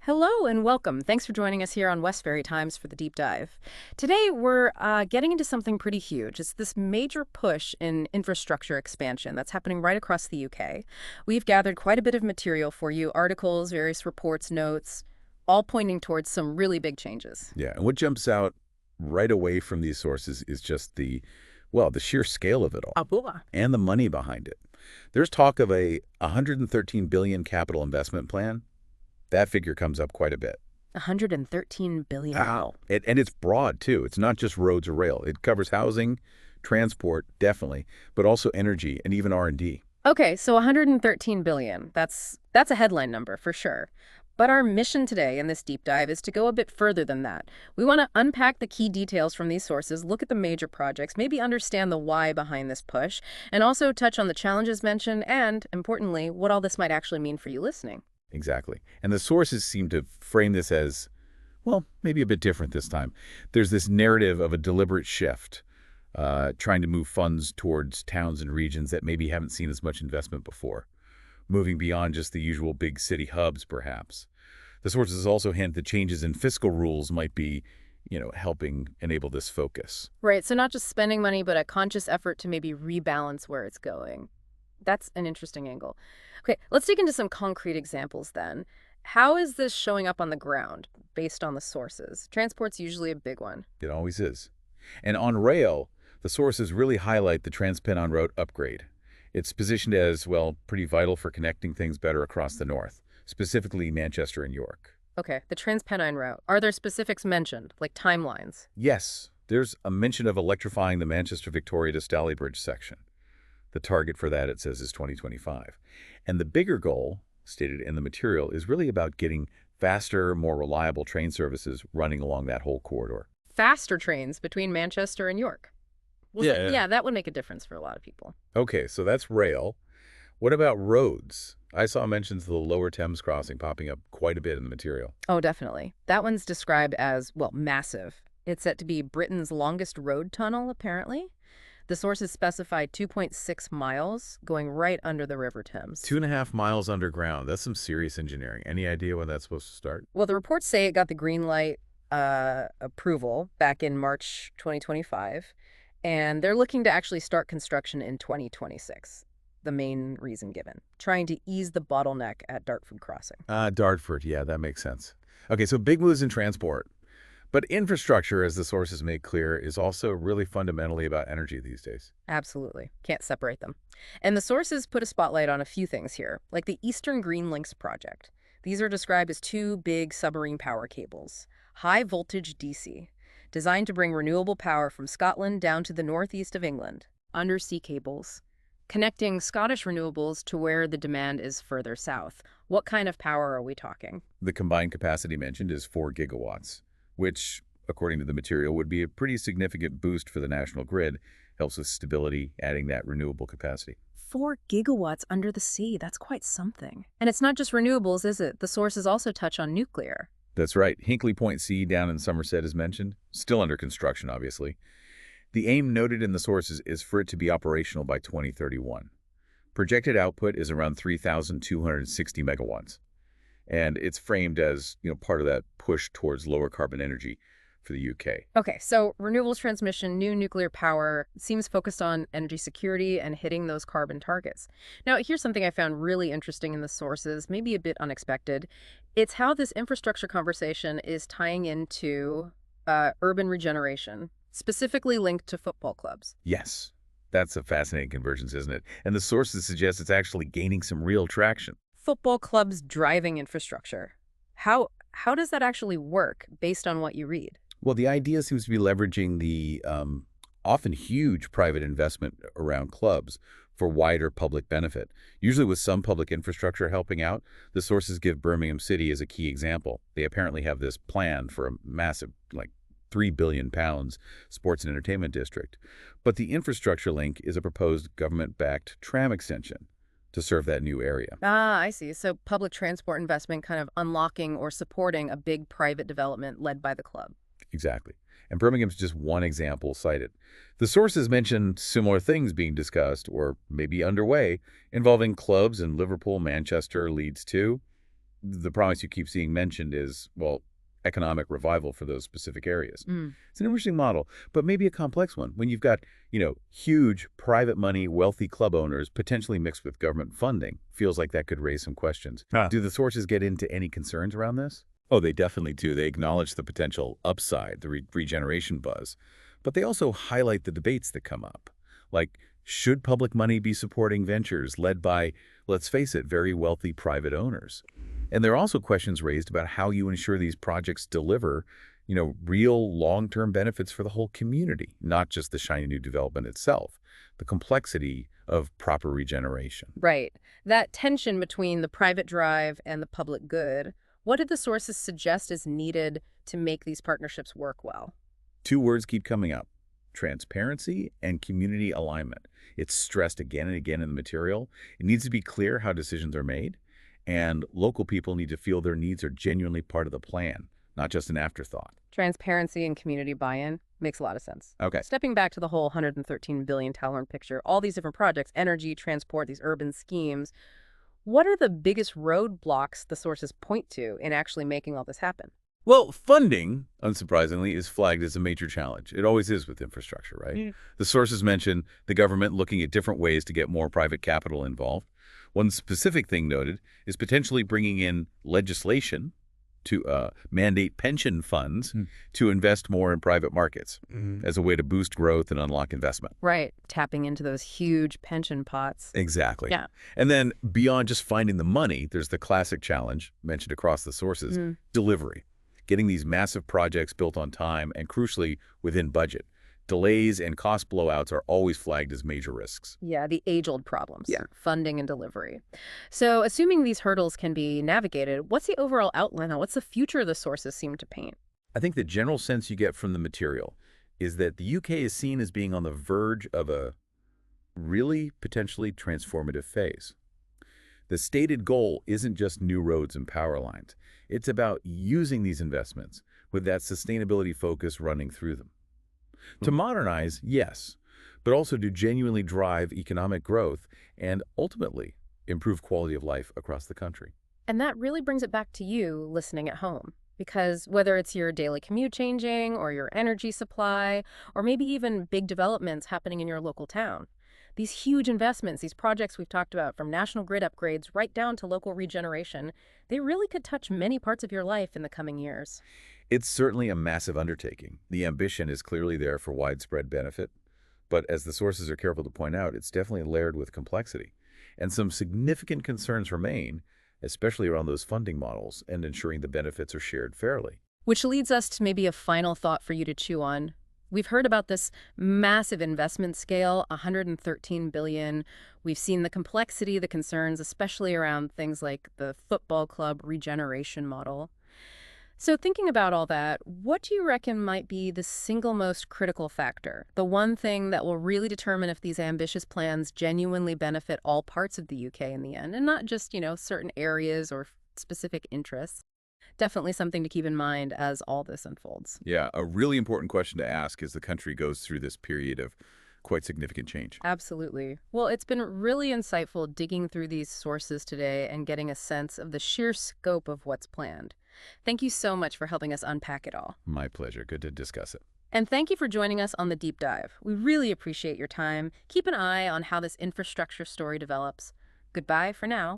Hello and welcome. Thanks for joining us here on Westferry Times for the deep dive. Today, we're getting into something pretty huge. It's this major push in infrastructure expansion that's happening right across the UK. We've gathered quite a bit of material for you, articles, various reports, notes, all pointing towards some really big changes. Yeah, and what jumps out right away from these sources is just the sheer scale of it all Abula. and the money behind it. There's talk of a 113 billion capital investment plan. That figure comes up quite a bit. 113 billion. Wow. And it's broad, too. It's not just roads or rail. It covers housing, transport, definitely, but also energy and even R&D. Okay, so 113 billion. That's a headline number for sure. But our mission today in this deep dive is to go a bit further than that. We want to unpack the key details from these sources, look at the major projects, maybe understand the why behind this push, and also touch on the challenges mentioned and, importantly, what all this might actually mean for you listening. Exactly. And the sources seem to frame this as, well, maybe a bit different this time. There's this narrative of a deliberate shift, trying to move funds towards towns and regions that maybe haven't seen as much investment before, moving beyond just the usual big city hubs, perhaps. The sources also hint that changes in fiscal rules might be, helping enable this focus. Right, so not just spending money, but a conscious effort to maybe rebalance where it's going. That's an interesting angle. Okay, let's dig into some concrete examples then. How is this showing up on the ground based on the sources? Transport's usually a big one. It always is. And on rail, the sources really highlight the Trans-Pennine Road upgrade. It's positioned as, well, pretty vital for connecting things better across the north, specifically Manchester and York. Okay, the Trans-Pennine Route. Are there specifics mentioned, like timelines? Yes, there's a mention of electrifying the Manchester-Victoria to Stalybridge section. The target for that, it says, is 2025. And the bigger goal, stated in the material, is really about getting faster, more reliable train services running along that whole corridor. Faster trains between Manchester and York. Well, Yeah. that would make a difference for a lot of people. Okay, so that's rail. What about roads? I saw mentions of the Lower Thames crossing popping up quite a bit in the material. Oh, definitely. That one's described as, well, massive. It's set to be Britain's longest road tunnel, apparently. The sources specified 2.6 miles going right under the River Thames. 2.5 miles underground. That's some serious engineering. Any idea when that's supposed to start? Well, the reports say it got the green light approval back in March 2025, and they're looking to actually start construction in 2026. The main reason given, trying to ease the bottleneck at Dartford Crossing. Dartford. Yeah, that makes sense. Okay, so big moves in transport. But infrastructure, as the sources make clear, is also really fundamentally about energy these days. Absolutely. Can't separate them. And the sources put a spotlight on a few things here, like the Eastern Green Links project. These are described as two big submarine power cables, high voltage DC, designed to bring renewable power from Scotland down to the northeast of England, undersea cables, connecting Scottish renewables to where the demand is further south. What kind of power are we talking? The combined capacity mentioned is 4 gigawatts, which, according to the material, would be a pretty significant boost for the national grid. Helps with stability, adding that renewable capacity. 4 gigawatts under the sea, that's quite something. And it's not just renewables, is it? The sources also touch on nuclear. That's right. Hinkley Point C down in Somerset is mentioned. Still under construction, obviously. The aim noted in the sources is for it to be operational by 2031. Projected output is around 3,260 megawatts. And it's framed as, part of that push towards lower carbon energy for the UK. Okay, so renewables transmission, new nuclear power seems focused on energy security and hitting those carbon targets. Now, here's something I found really interesting in the sources, maybe a bit unexpected. It's how this infrastructure conversation is tying into urban regeneration, specifically linked to football clubs. Yes, that's a fascinating convergence, isn't it? And the sources suggest it's actually gaining some real traction. Football clubs driving infrastructure. How does that actually work based on what you read? Well, the idea seems to be leveraging the often huge private investment around clubs for wider public benefit, usually with some public infrastructure helping out. The sources give Birmingham City as a key example. They apparently have this plan for a massive, like, £3 billion sports and entertainment district. But the infrastructure link is a proposed government-backed tram extension to serve that new area. Ah, I see. So public transport investment kind of unlocking or supporting a big private development led by the club. Exactly. And Birmingham's just one example cited. The sources mention similar things being discussed or maybe underway involving clubs in Liverpool, Manchester, Leeds too. the promise you keep seeing mentioned is, well, economic revival for those specific areas. Mm. It's an interesting model, but maybe a complex one. When you've got, huge private money, wealthy club owners, potentially mixed with government funding, feels like that could raise some questions. Ah. Do the sources get into any concerns around this? Oh, they definitely do. They acknowledge the potential upside, the regeneration buzz, but they also highlight the debates that come up. Like, should public money be supporting ventures led by, let's face it, very wealthy private owners? And there are also questions raised about how you ensure these projects deliver, real long-term benefits for the whole community, not just the shiny new development itself. The complexity of proper regeneration. Right. That tension between the private drive and the public good, what did the sources suggest is needed to make these partnerships work well? Two words keep coming up: transparency and community alignment. It's stressed again and again in the material. It needs to be clear how decisions are made, and local people need to feel their needs are genuinely part of the plan, not just an afterthought. Transparency and community buy-in makes a lot of sense. Okay. Stepping back to the whole 113 billion Talhorn picture, all these different projects, energy, transport, these urban schemes, what are the biggest roadblocks the sources point to in actually making all this happen? Well, funding, unsurprisingly, is flagged as a major challenge. It always is with infrastructure, right? Yeah. The sources mention the government looking at different ways to get more private capital involved. One specific thing noted is potentially bringing in legislation to mandate pension funds to invest more in private markets as a way to boost growth and unlock investment. Right. Tapping into those huge pension pots. Exactly. Yeah. And then beyond just finding the money, there's the classic challenge mentioned across the sources: delivery. Getting these massive projects built on time and, crucially, within budget. Delays and cost blowouts are always flagged as major risks. Yeah, the age-old problems. Yeah. Funding and delivery. So assuming these hurdles can be navigated, what's the overall outline? What's the future the sources seem to paint? I think the general sense you get from the material is that the UK is seen as being on the verge of a really potentially transformative phase. The stated goal isn't just new roads and power lines. It's about using these investments with that sustainability focus running through them. To modernize, yes, but also to genuinely drive economic growth and ultimately improve quality of life across the country. And that really brings it back to you listening at home. Because whether it's your daily commute changing or your energy supply, or maybe even big developments happening in your local town, these huge investments, these projects we've talked about, from national grid upgrades right down to local regeneration, they really could touch many parts of your life in the coming years. It's certainly a massive undertaking. The ambition is clearly there for widespread benefit, but as the sources are careful to point out, it's definitely layered with complexity. And some significant concerns remain, especially around those funding models and ensuring the benefits are shared fairly. Which leads us to maybe a final thought for you to chew on. We've heard about this massive investment scale, 113 billion. We've seen the complexity, the concerns, especially around things like the football club regeneration model. So thinking about all that, what do you reckon might be the single most critical factor? The one thing that will really determine if these ambitious plans genuinely benefit all parts of the UK in the end, and not just, certain areas or specific interests? Definitely something to keep in mind as all this unfolds. Yeah, a really important question to ask as the country goes through this period of quite significant change. Absolutely. Well, it's been really insightful digging through these sources today and getting a sense of the sheer scope of what's planned. Thank you so much for helping us unpack it all. My pleasure. Good to discuss it. And thank you for joining us on the deep dive. We really appreciate your time. Keep an eye on how this infrastructure story develops. Goodbye for now.